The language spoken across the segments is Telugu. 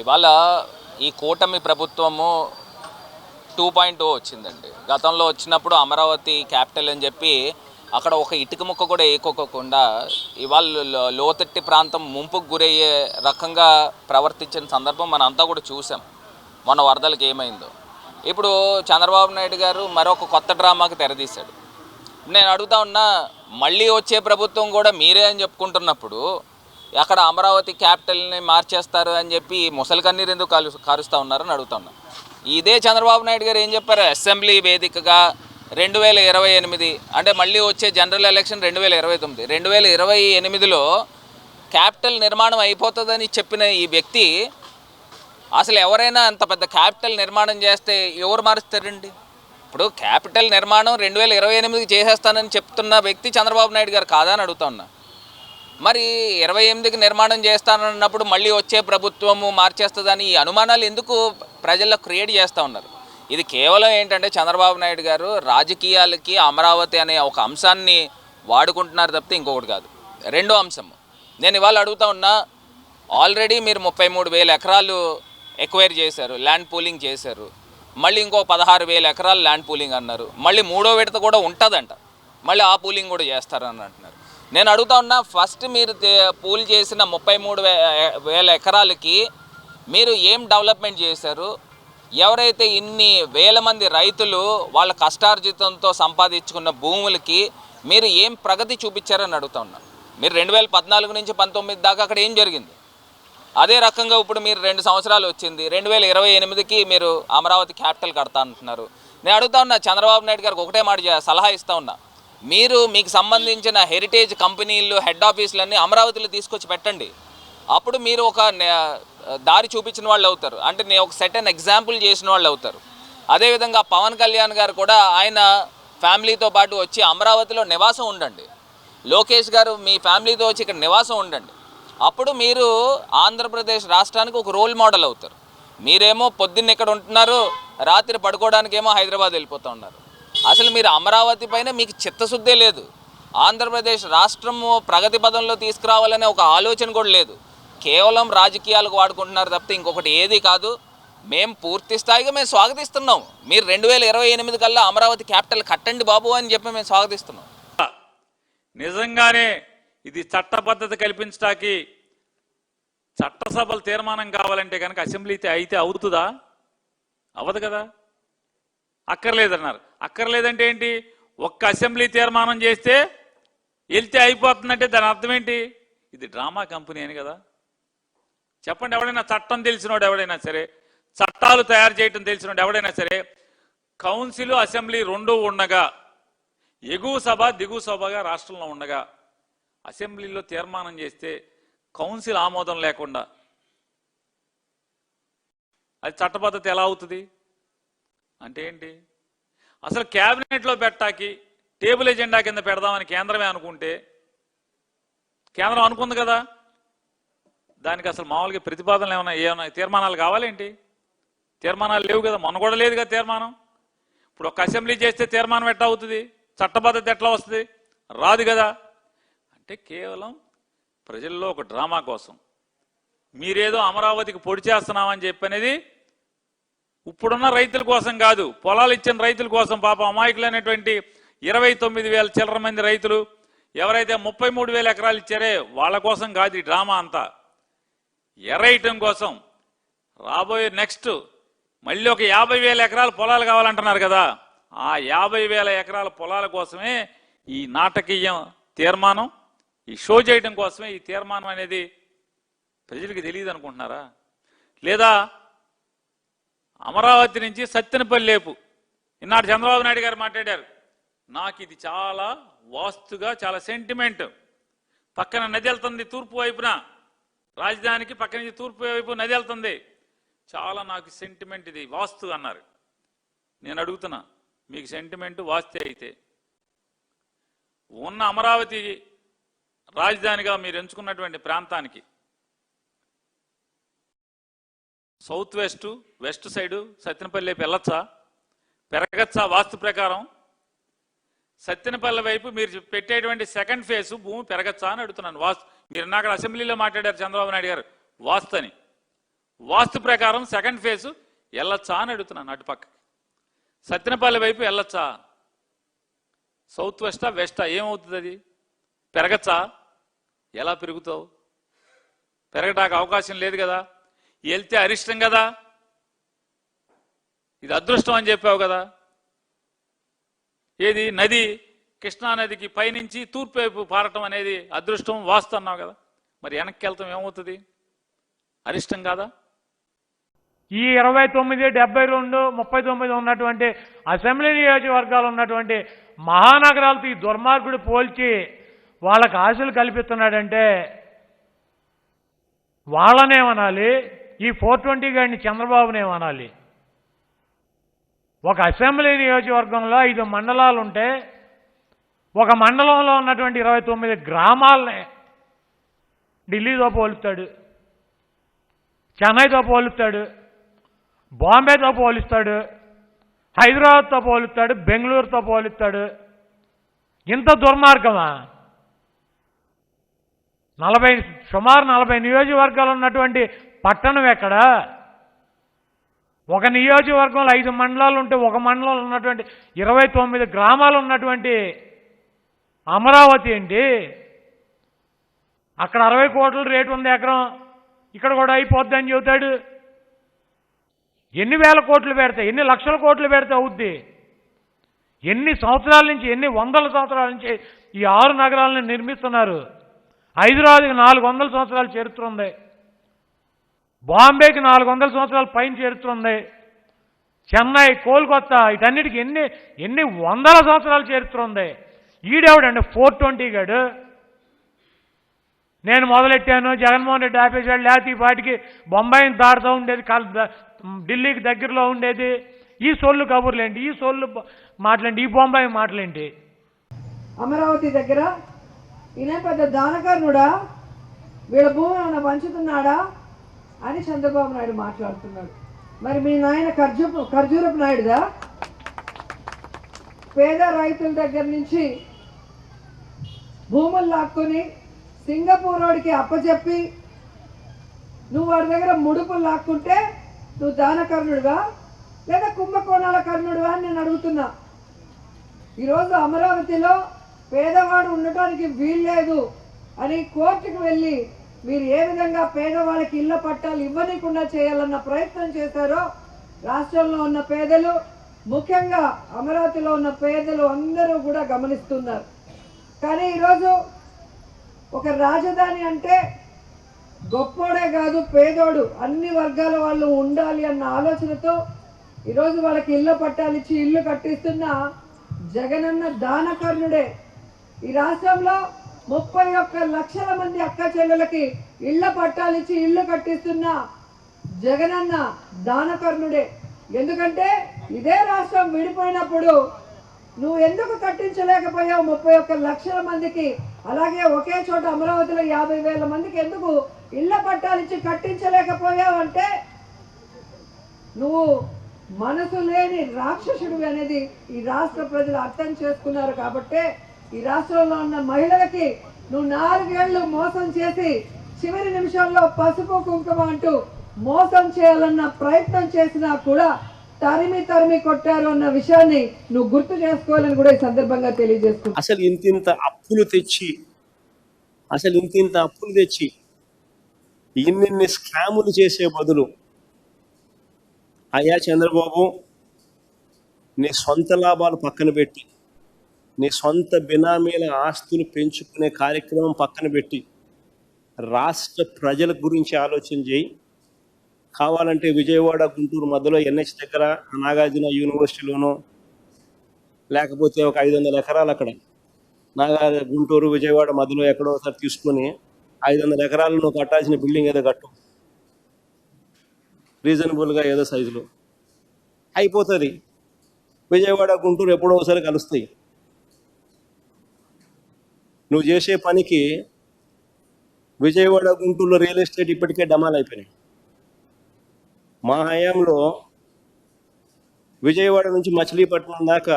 ఇవాళ ఈ కూటమి ప్రభుత్వము 2.0 వచ్చిందండి. గతంలో వచ్చినప్పుడు అమరావతి క్యాపిటల్ అని చెప్పి అక్కడ ఒక ఇటుక ముక్క కూడా వేయకోకుండా ఇవాళ లోతట్టి ప్రాంతం ముంపుకు గురయ్యే రకంగా ప్రవర్తించిన సందర్భం మనం అంతా కూడా చూసాం. మొన్న వరదలకు ఏమైందో. ఇప్పుడు చంద్రబాబు నాయుడు గారు మరొక కొత్త డ్రామాకి తెరదీశాడు. నేను అడుగుతా ఉన్నా, మళ్ళీ వచ్చే ప్రభుత్వం కూడా మీరే అని చెప్పుకుంటున్నప్పుడు అక్కడ అమరావతి క్యాపిటల్ని మార్చేస్తారు అని చెప్పి ముసలి కన్నీరు ఎందుకు కారుస్తూ ఉన్నారని అడుగుతా ఉన్నా. ఇదే చంద్రబాబు నాయుడు గారు ఏం చెప్పారు? అసెంబ్లీ వేదికగా 2028 అంటే మళ్ళీ వచ్చే జనరల్ ఎలక్షన్ 2029, 2028లో క్యాపిటల్ నిర్మాణం అయిపోతుందని చెప్పిన ఈ వ్యక్తి అసలు ఎవరైనా అంత పెద్ద క్యాపిటల్ నిర్మాణం చేస్తే ఎవరు మారుస్తారండి? ఇప్పుడు క్యాపిటల్ నిర్మాణం 2028కి చేసేస్తానని చెప్తున్న వ్యక్తి చంద్రబాబు నాయుడు గారు కాదా అని అడుగుతా ఉన్నా. మరి 28కి నిర్మాణం చేస్తానన్నప్పుడు మళ్ళీ వచ్చే ప్రభుత్వము మార్చేస్తుందని ఈ అనుమానాలు ఎందుకు ప్రజల్లో క్రియేట్ చేస్తూ ఉన్నారు? ఇది కేవలం ఏంటంటే చంద్రబాబు నాయుడు గారు రాజకీయాలకి అమరావతి అనే ఒక అంశాన్ని వాడుకుంటున్నారు తప్పితే ఇంకొకటి కాదు. రెండో అంశం నేను ఇవాళ అడుగుతా ఉన్నా, ఆల్రెడీ మీరు 33,000 ఎకరాలు ఎక్వైర్ చేశారు, ల్యాండ్ పూలింగ్ చేశారు. మళ్ళీ ఇంకో 16,000 ఎకరాలు ల్యాండ్ పూలింగ్ అన్నారు. మళ్ళీ మూడో విడత కూడా ఉంటుందంట, మళ్ళీ ఆ పూలింగ్ కూడా చేస్తారని అంటున్నారు. నేను అడుగుతా ఉన్నా, ఫస్ట్ మీరు పూల్ చేసిన 33,000 ఎకరాలకి మీరు ఏం డెవలప్మెంట్ చేశారు? ఎవరైతే ఇన్ని వేల మంది రైతులు వాళ్ళ కష్టార్జితంతో సంపాదించుకున్న భూములకి మీరు ఏం ప్రగతి చూపించారని అడుగుతా ఉన్నా. మీరు 2014 నుంచి 19 దాకా అక్కడ ఏం జరిగింది? అదే రకంగా ఇప్పుడు మీరు 2 సంవత్సరాలు వచ్చింది, 2028కి మీరు అమరావతి క్యాపిటల్ కడతా అంటున్నారు. నేను అడుగుతా ఉన్నా, చంద్రబాబు నాయుడు గారికి ఒకటే మాట సలహా ఇస్తా ఉన్నా, మీకు సంబంధించిన హెరిటేజ్ కంపెనీలు హెడ్ ఆఫీసులన్నీ అమరావతిలో తీసుకొచ్చి పెట్టండి. అప్పుడు మీరు ఒక దారి చూపించిన వాళ్ళు అవుతారు, అంటే నేను ఒక సెటన్ ఎగ్జాంపుల్ చేసిన వాళ్ళు అవుతారు. అదేవిధంగా పవన్ కళ్యాణ్ గారు కూడా ఆయన ఫ్యామిలీతో పాటు వచ్చి అమరావతిలో నివాసం ఉండండి. లోకేష్ గారు మీ ఫ్యామిలీతో వచ్చి ఇక్కడ నివాసం ఉండండి. అప్పుడు మీరు ఆంధ్రప్రదేశ్ రాష్ట్రానికి ఒక రోల్ మోడల్ అవుతారు. మీరేమో పొద్దున్న ఇక్కడ ఉంటున్నారు, రాత్రి పడుకోవడానికేమో హైదరాబాద్ వెళ్ళిపోతూ ఉన్నారు. అసలు మీరు అమరావతి పైన మీకు చిత్తశుద్ధే లేదు. ఆంధ్రప్రదేశ్ రాష్ట్రము ప్రగతి పదంలో తీసుకురావాలనే ఒక ఆలోచన కూడా లేదు. కేవలం రాజకీయాలకు వాడుకుంటున్నారు తప్పితే ఇంకొకటి ఏది కాదు. మేము పూర్తి స్థాయిగా మేము స్వాగతిస్తున్నాం. మీరు 2028 కల్లా అమరావతి క్యాపిటల్ కట్టండి బాబు అని చెప్పి మేము స్వాగతిస్తున్నాం. నిజంగానే ఇది చట్టబద్ధత కల్పించడానికి చట్టసభలు తీర్మానం కావాలంటే కనుక అసెంబ్లీ అయితే అవుతుందా? అవ్వదు కదా. అక్కర్లేదన్నారు. అక్కర్లేదంటే ఏంటి? ఒక్క అసెంబ్లీ తీర్మానం చేస్తే వెళ్తే అయిపోతుందంటే దాని అర్థం ఏంటి? ఇది డ్రామా కంపెనీ అని కదా. చెప్పండి, ఎవడైనా చట్టం తెలిసినోడు ఎవడైనా సరే, చట్టాలు తయారు చేయటం తెలిసినోడు ఎవడైనా సరే, కౌన్సిల్ అసెంబ్లీ రెండూ ఉండగా, ఎగువ సభ దిగువ సభగా రాష్ట్రంలో ఉండగా అసెంబ్లీలో తీర్మానం చేస్తే కౌన్సిల్ ఆమోదం లేకుండా అది చట్టబద్ధత ఎలా అవుతుంది? అంటే ఏంటి? అసలు క్యాబినెట్లో పెట్టాకి టేబుల్ ఎజెండా కింద పెడదామని కేంద్రమే అనుకుంటే, కేంద్రం అనుకుంది కదా, దానికి అసలు మామూలుగా ప్రతిపాదనలు ఏమైనా తీర్మానాలు కావాలేంటి? తీర్మానాలు లేవు కదా, మొన్న కూడా లేదు కదా తీర్మానం. ఇప్పుడు ఒక అసెంబ్లీ చేస్తే తీర్మానం ఎట్లా అవుతుంది? చట్టబద్ధత ఎట్లా వస్తుంది? రాదు కదా. అంటే కేవలం ప్రజల్లో ఒక డ్రామా కోసం మీరేదో అమరావతికి పొడి చేస్తున్నామని చెప్పనేది ఇప్పుడున్న రైతుల కోసం కాదు, పొలాలు ఇచ్చిన రైతుల కోసం. పాపం అమాయకులైనటువంటి 29,000 చిల్లర మంది రైతులు ఎవరైతే 33,000 ఎకరాలు ఇచ్చారే వాళ్ళ కోసం కాదు ఈ డ్రామా అంతా. ఎర్రైటం కోసం రాబోయే నెక్స్ట్ మళ్ళీ ఒక 50,000 ఎకరాల పొలాలు కావాలంటున్నారు కదా, ఆ 50,000 ఎకరాల పొలాల కోసమే ఈ నాటకీయం తీర్మానం, ఈ షో చేయడం కోసమే ఈ తీర్మానం అనేది ప్రజలకు తెలియదు అనుకుంటున్నారా? లేదా అమరావతి నుంచి సత్తెనపల్లి లేపు ఈనాడు చంద్రబాబు నాయుడు గారు మాట్లాడారు, నాకు ఇది చాలా వాస్తుగా చాలా సెంటిమెంట్. పక్కన నది వెళ్తుంది తూర్పు వైపున, రాజధానికి పక్క నుంచి తూర్పు వైపు నది వెళ్తుంది, చాలా నాకు సెంటిమెంట్, ఇది వాస్తు అన్నారు. నేను అడుగుతున్నా, మీకు సెంటిమెంట్ వాస్తే అయితే ఉన్న అమరావతి రాజధానిగా మీరు ఎంచుకున్నటువంటి ప్రాంతానికి సౌత్ వెస్ట్ సైడు సత్తెనపల్లి వైపు వెళ్ళొచ్చా? పెరగచ్చా? వాస్తు ప్రకారం సత్తెనపల్లి వైపు మీరు పెట్టేటువంటి సెకండ్ ఫేజ్ భూమి పెరగచ్చా అని అడుగుతున్నాను. వాస్తు మీరు నాకు అసెంబ్లీలో మాట్లాడారు చంద్రబాబు నాయుడు గారు వాస్తు అని. వాస్తు ప్రకారం సెకండ్ ఫేజ్ వెళ్ళొచ్చా అని అడుగుతున్నాను. అటుపక్కకి సత్తెనపల్లి వైపు వెళ్ళొచ్చా? సౌత్ వెస్టా వెస్టా ఏమవుతుంది? అది పెరగచ్చా? ఎలా పెరుగుతావు? పెరగటానికి అవకాశం లేదు కదా. వెళ్తే అరిష్టం కదా. ఇది అదృష్టం అని చెప్పావు కదా. ఏది నది కృష్ణా నదికి పైనుంచి తూర్పు వైపు పారటం అనేది అదృష్టం వాస్తు అన్నావు కదా. మరి వెనక్కి వెళ్తాం ఏమవుతుంది? అరిష్టం కాదా? ఈ 29, 72, 39 ఉన్నటువంటి అసెంబ్లీ నియోజకవర్గాలు ఉన్నటువంటి మహానగరాలతో ఈ దుర్మార్గుడు పోల్చి వాళ్ళకి ఆశలు కల్పిస్తున్నాడంటే వాళ్ళనేమనాలి, ఈ 420 గారిని చంద్రబాబునేమనాలి. ఒక అసెంబ్లీ నియోజకవర్గంలో 5 మండలాలు ఉంటే ఒక మండలంలో ఉన్నటువంటి 29 గ్రామాలని ఢిల్లీతో పోలుస్తాడు, చెన్నైతో పోలుస్తాడు, బాంబేతో పోలుస్తాడు, హైదరాబాద్తో పోలుస్తాడు, బెంగళూరుతో పోలుస్తాడు. ఇంత దుర్మార్గమా? సుమారు 40 నియోజకవర్గాలు ఉన్నటువంటి పట్టణం ఎక్కడ? ఒక నియోజకవర్గంలో 5 మండలాలు ఉంటే ఒక మండలంలో ఉన్నటువంటి 29 గ్రామాలు ఉన్నటువంటి అమరావతి ఏంటి? అక్కడ 60 కోట్ల రేటు ఉంది ఎకరం, ఇక్కడ కూడా అయిపోద్దని చెబుతాడు. ఎన్ని వేల కోట్లు పెడితే, ఎన్ని లక్షల కోట్లు పెడితే అవుద్ది? ఎన్ని సంవత్సరాల నుంచి, ఎన్ని వందల సంవత్సరాల నుంచి ఈ 6 నగరాలను నిర్మిస్తున్నారు. హైదరాబాద్కి 400 సంవత్సరాల చరిత్ర ఉంది, బాంబేకి 400 సంవత్సరాల పైన చరిత్ర ఉంది, చెన్నై, కోల్కత్తా వీటన్నిటికి ఎన్ని వందల సంవత్సరాల చరిత్ర ఉంది. ఈడెవడండి 420 గాడు? నేను మొదలెట్టాను, జగన్మోహన్ రెడ్డి ఆపేశాడు, లేకపోతే ఈ పాటికి బొంబాయిని దాడుతూ ఉండేది, ఢిల్లీకి దగ్గరలో ఉండేది. ఈ సొల్లు కబుర్లేంటి, ఈ సొల్లు మాటలేంటి, ఈ బొంబాయి మాటలేంటి? అమరావతి దగ్గర ఈయన పెద్ద దానకర్ణుడా, వీళ్ళ భూమి ఏమైనా పంచుతున్నాడా అని చంద్రబాబు నాయుడు మాట్లాడుతున్నాడు. మరి మీ నాయన ఖర్జూరపు నాయుడుదా? పేద రైతుల దగ్గర నుంచి భూములు లాక్కొని సింగపూర్ వాడికి అప్పచెప్పి నువ్వు వాడి దగ్గర ముడుపులు లాక్కుంటే నువ్వు దానకర్ణుడుగా లేదా కుంభకోణాల కర్ణుడుగా అని నేను అడుగుతున్నా. ఈరోజు అమరావతిలో పేదవాడు ఉండటానికి వీల్లేదు అని కోర్టుకు వెళ్ళి మీరు ఏ విధంగా పేదవాళ్ళకి ఇళ్ల పట్టాలు ఇవ్వనీయకుండా చేయాలన్న ప్రయత్నం చేశారో రాష్ట్రంలో ఉన్న పేదలు, ముఖ్యంగా అమరావతిలో ఉన్న పేదలు అందరూ కూడా గమనిస్తున్నారు. కానీ ఈరోజు ఒక రాజధాని అంటే గొప్పోడే కాదు, పేదోడు అన్ని వర్గాల వాళ్ళు ఉండాలి అన్న ఆలోచనతో ఈరోజు వాళ్ళకి ఇళ్ల పట్టాలు ఇచ్చి ఇల్లు కట్టిస్తున్న జగనన్న దానకర్ణుడే. ఈ రాష్ట్రంలో 31 లక్షల మంది అక్క చెల్లెలకి ఇళ్ల పట్టాలు ఇచ్చి ఇల్లు కట్టిస్తున్న జగనన్న దానకర్ణుడే. ఎందుకంటే ఇదే రాష్ట్రం విడిపోయినప్పుడు నువ్వు ఎందుకు కట్టించలేకపోయావు 31 లక్షల మందికి? అలాగే ఒకే చోట అమరావతిలో 50,000 మందికి ఎందుకు ఇళ్ల పట్టాలు ఇచ్చి కట్టించలేకపోయావు అంటే నువ్వు మనసు లేని రాక్షసుడు అనేది ఈ రాష్ట్ర ప్రజలు అర్థం చేసుకున్నారు. కాబట్టే ఈ రాష్ట్రంలో ఉన్న మహిళలకి నువ్వు 4 ఏళ్లు మోసం చేసి చివరి నిమిషంలో పసుపు కుంకుమ అంటూ మోసం చేయాలన్న ప్రయత్నం చేసినా కూడా తరిమి కొట్టారు అన్న విషయాన్ని నువ్వు గుర్తు చేసుకోవాలని కూడా ఈ సందర్భంగా తెలియజేస్తున్నాను. అసలు ఇంతింత అప్పులు తెచ్చి ఇన్ని స్కాములు చేసే బదులు, అయ్యా చంద్రబాబు, నీ సొంత లాభాలు పక్కన పెట్టి, నీ సొంత బినామీల ఆస్తులు పెంచుకునే కార్యక్రమం పక్కన పెట్టి రాష్ట్ర ప్రజల గురించి ఆలోచన చేయి. కావాలంటే విజయవాడ గుంటూరు మధ్యలో NH దగ్గర నాగార్జున యూనివర్సిటీలోనో, లేకపోతే ఒక 500 ఎకరాలు అక్కడ గుంటూరు విజయవాడ మధ్యలో ఎక్కడో ఒకసారి తీసుకొని 500 ఎకరాలు నువ్వు కట్టాల్సిన బిల్డింగ్ ఏదో కట్టు, రీజనబుల్గా ఏదో సైజులో అయిపోతుంది. విజయవాడ గుంటూరు ఎప్పుడో ఒకసారి కలుస్తాయి. నువ్వు చేసే పనికి విజయవాడ గుంటూరులో రియల్ ఎస్టేట్ ఇప్పటికే డమాల్ అయిపోయినాయి. మా హయాంలో విజయవాడ నుంచి మచిలీపట్నం దాకా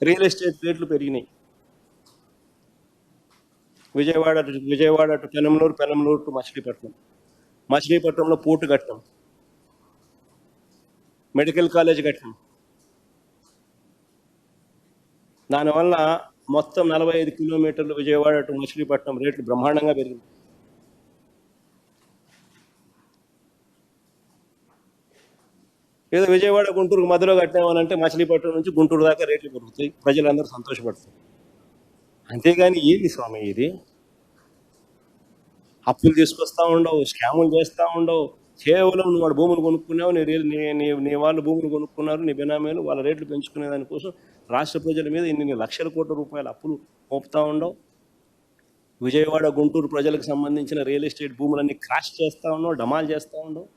రియల్ ఎస్టేట్ రేట్లు పెరిగినాయి. Vijayawada to Penamaluru to Machilipatnam. మచిలీపట్నంలో పోర్టు కట్టాం, మెడికల్ కాలేజ్ కట్టాం. దానివల్ల మొత్తం 45 కిలోమీటర్లు విజయవాడ టు మచిలీపట్నం రేట్లు బ్రహ్మాండంగా పెరిగింది. ఏదో విజయవాడ గుంటూరుకు మధ్యలో కట్టామనంటే మచిలీపట్నం నుంచి గుంటూరు దాకా రేట్లు పెరుగుతాయి, ప్రజలందరూ సంతోషపడతారు. అంతేగాని ఏంది స్వామి ఇది? అప్పులు తీసుకొస్తా ఉండవు, స్కాములు చేస్తూ ఉండవు. కేవలం నువ్వు వాడు భూములు కొనుక్కున్నావు, నీ వాళ్ళు భూములు కొనుక్కున్నారు, నీ బినామీలు వాళ్ళ రేట్లు పెంచుకునే దానికోసం రాష్ట్ర ప్రజల మీద ఇన్ని లక్షల కోట్ల రూపాయల అప్పులు మోపుతా ఉండవు. విజయవాడ గుంటూరు ప్రజలకు సంబంధించిన రియల్ ఎస్టేట్ భూములన్నీ క్రాష్ చేస్తూ ఉండవు, డమాల్ చేస్తూ ఉండవు.